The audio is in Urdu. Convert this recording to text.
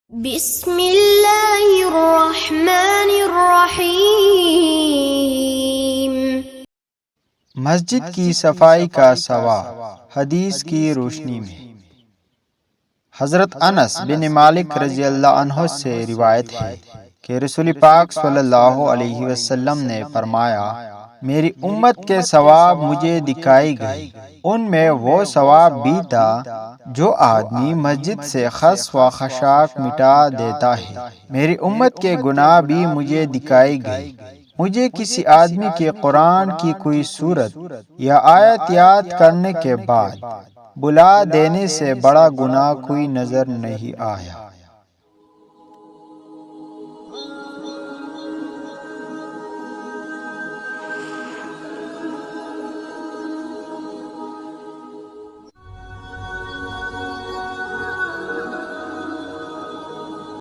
بسم اللہ الرحمن الرحیم۔ مسجد کی صفائی کا ثواب۔ حدیث کی روشنی میں حضرت انس بن مالک رضی اللہ عنہ سے روایت ہے کہ رسول پاک صلی اللہ علیہ وسلم نے فرمایا، میری امت کے ثواب مجھے دکھائی گئی، ان میں وہ ثواب بھی تھا جو آدمی مسجد سے خس و خشاک مٹا دیتا ہے۔ میری امت کے گناہ بھی مجھے دکھائی گئی۔ مجھے کسی آدمی کے قرآن کی کوئی سورت یا آیت یاد کرنے کے بعد بلا دینے سے بڑا گناہ کوئی نظر نہیں آیا۔